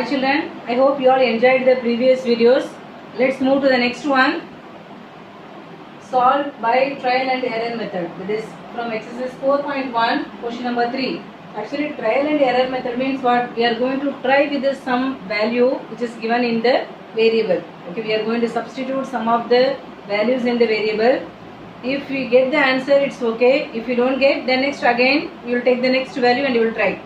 Hi children, I hope you all enjoyed the previous videos. Let's move to the next one. Solve by trial and error method. That is from exercise 4.1, question number 3. Actually, trial and error method means what? We are going to try with some value which is given in the variable. Okay, we are going to substitute some of the values in the variable. If we get the answer, it's okay. If you don't get, then next again you will take the next value and you will try.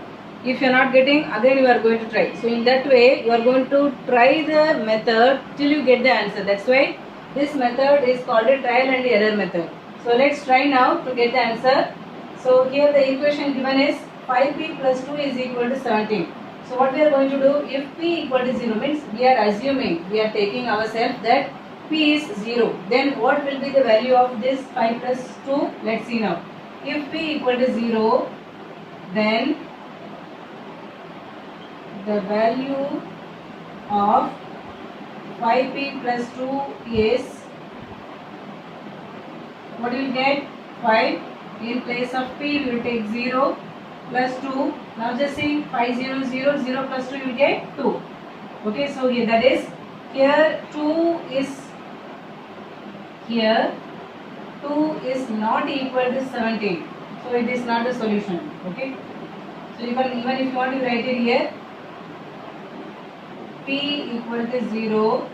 If you are not getting, again you are going to try. So in that way, you are going to try the method till you get the answer. That's why this method is called a trial and error method. So let's try now to get the answer. So here the equation given is 5p plus 2 is equal to 17. So what we are going to do, if p equal to 0 means we are assuming, we are taking ourselves that p is 0. Then what will be the value of this 5 plus 2? Let's see now. If p equal to 0, then the value of 5p plus 2 is, what you will get? 5. In place of p we will take 0 plus 2. Now just see 5 0 0 0 plus 2 you will get 2. Okay, so here that is, here 2 is not equal to 17. So it is not a solution. Okay, so you can, even if you want to write it here, p equal to 0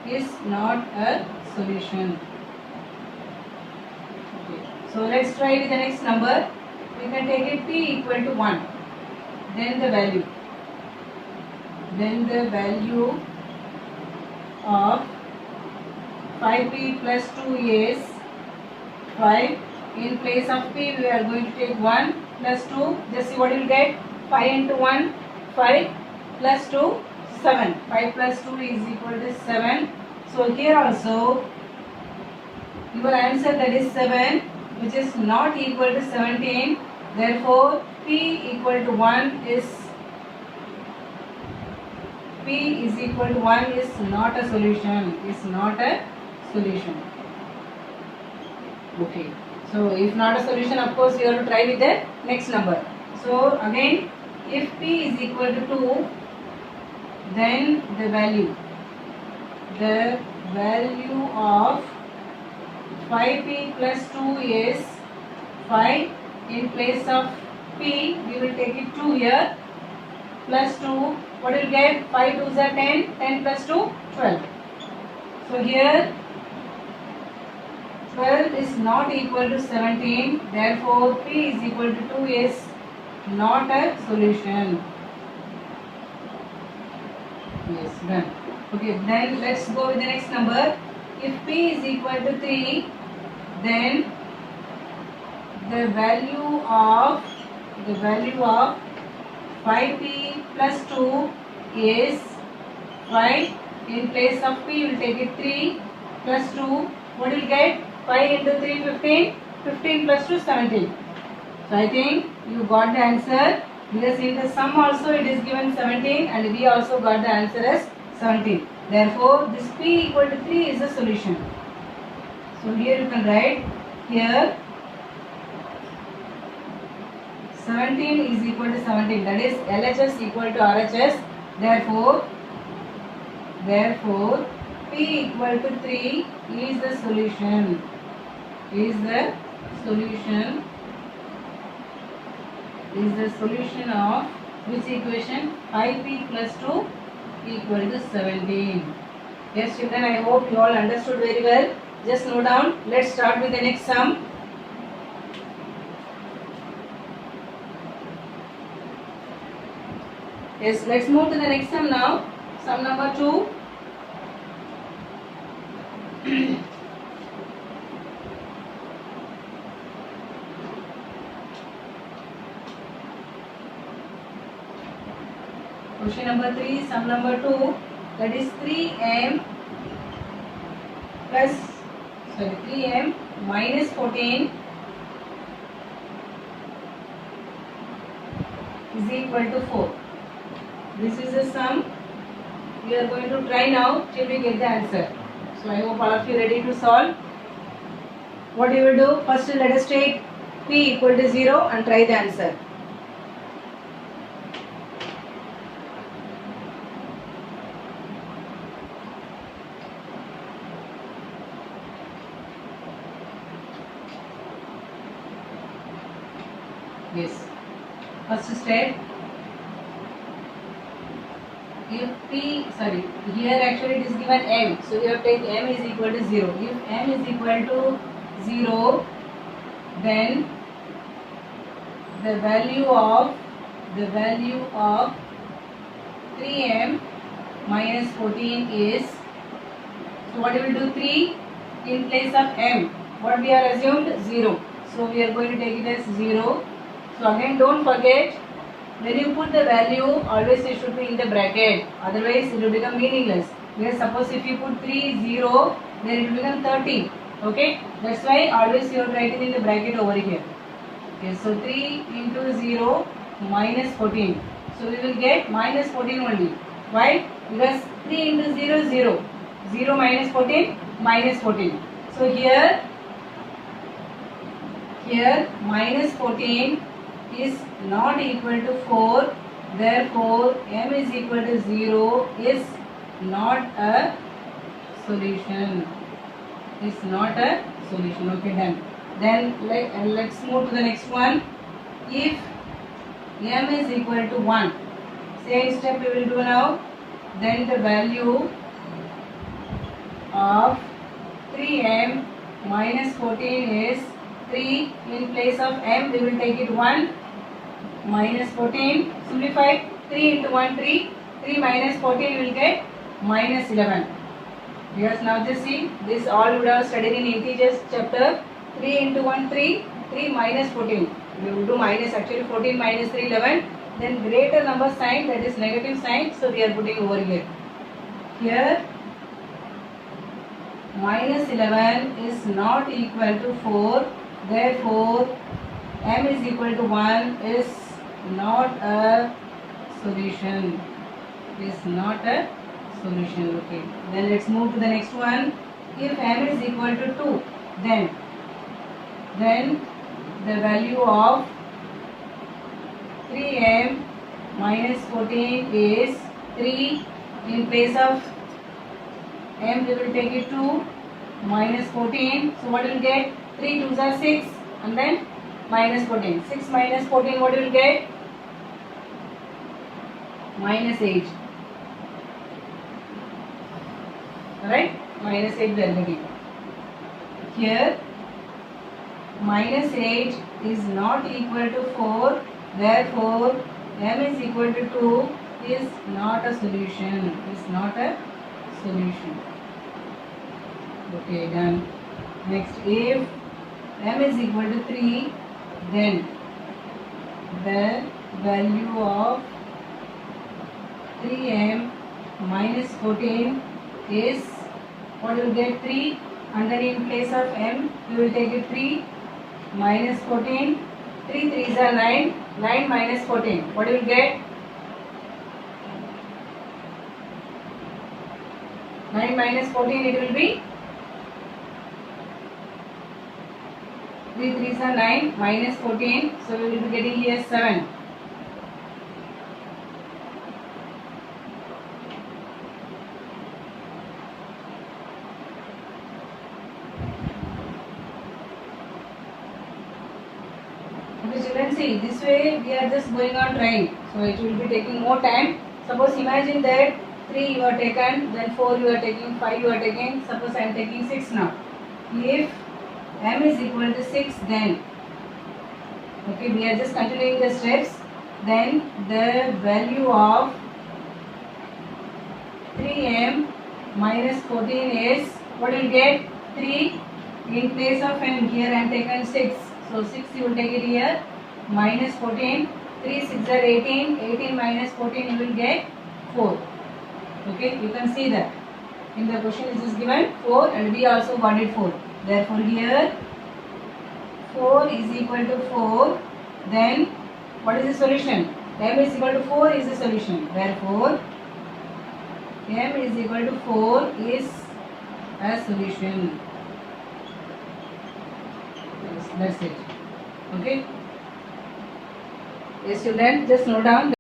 is not a solution. Okay. So let's try with the next number. We can take it p equal to 1. Then the value of 5p plus 2 is 5. In place of p we are going to take 1 plus 2. Just see what you will get. 5 into 1, 5 plus 2, 7. 5 plus 2 is equal to 7. So here also your answer, that is 7, which is not equal to 17. Therefore p equal to 1 is not a solution. Is not a solution. Okay. So if not a solution, of course you have to try with the next number. So again, if p is equal to 2, then the value of 5p plus 2 is 5. In place of p we will take it 2 here, plus 2. What will get? 5 2s are 10, 10 plus 2, 12. So here 12 is not equal to 17. Therefore p is equal to 2 is not a solution. Yes, done. Okay, then let's go with the next number. If p is equal to 3, then the value of 5p plus 2 is 5. In place of p we will take it 3 plus 2. What will get? 5 into 3, 15. 15 plus 2, 17. So I think you got the answer, because in the sum also it is given 17 and we also got the answer as 17. Therefore this p equal to 3 is the solution. So here you can write, here 17 is equal to 17, that is LHS equal to RHS. Therefore p equal to 3 is the solution. Is the solution of which equation? 5p plus 2 equal to 17. Yes children, I hope you all understood very well. Just note down. Let's start with the next sum. Yes, let's move to the next sum now. Sum number 2. Question number 3, sum number 2, that is 3m minus 14 is equal to 4. This is the sum. We are going to try now till we get the answer. So I hope all of you ready to solve. What you will do? First let us take p equal to 0 and try the answer. Yes. First step. If P, sorry, here actually it is given M. So you have to take M is equal to 0. If M is equal to 0, then the value of 3M minus 14 is, so what we will do, 3 in place of M, what we are assumed, 0. So we are going to take it as 0. So again don't forget, when you put the value, always it should be in the bracket, otherwise it will become meaningless. Because suppose if you put 3, 0, then it will become 30. Okay, that's why always you have to write it in the bracket over here. Okay, so 3 into 0 minus 14. So we will get minus 14 only. Why? Because 3 into 0 0. 0 minus 14 minus 14. So here minus 14 is not equal to 4. Therefore M is equal to 0 is not a solution. Is not a solution. Okay, done. Then let's move to the next one. If M is equal to 1, same step we will do now. Then the value of 3M minus 14 is 3. In place of M we will take it 1 minus 14. Simplify. 3 into 1 3. 3 minus 14 will get minus 11. Yes, now just see, this all would have studied in integers chapter. 3 into 1 3. 3 minus 14. We will do minus, actually 14 minus 3 11. Then greater number sign, that is negative sign. So we are putting over here. Here minus 11 is not equal to 4. Therefore M is equal to 1 is not a solution. Is not a solution. Okay. Then let's move to the next one. If M is equal to 2, then the value of 3M minus 14 is 3. In place of M we will take it 2 minus 14. So what will get? 3 2s are 6 and then minus 14. 6 minus 14, what will get? Minus 8. Alright? Minus 8 we are getting. Here minus 8 is not equal to 4. Therefore M is equal to 2 is not a solution. Is not a solution. Okay, done. Next, if M is equal to 3, then the value of 3M minus 14 is, what will get? 3, and then in place of M we will take it 3 minus 14. 3 3s are 9. 9 minus 14, what will get? 9 minus 14, it will be 3 3s are 9 minus 14. So we will be getting here 7. Okay, children, see, this way we are just going on trying. So it will be taking more time. Suppose imagine that 3 you are taken, then 4 you are taking, 5 you are taking. Suppose I am taking 6 now. If M is equal to 6, then, okay, we are just continuing the steps. Then the value of 3M minus 14 is, what will get? 3. In place of M, here I am taken 6. So 6 you will take it here, minus 14. 3 6 are 18. 18 minus 14 you will get 4. Okay, you can see that. In the question it is given 4 and we also got it 4. Therefore here 4 is equal to 4. Then what is the solution? M is equal to 4 is the solution. Therefore M is equal to 4 is a solution. Yes, that's it. Okay. Yes, children, just note down.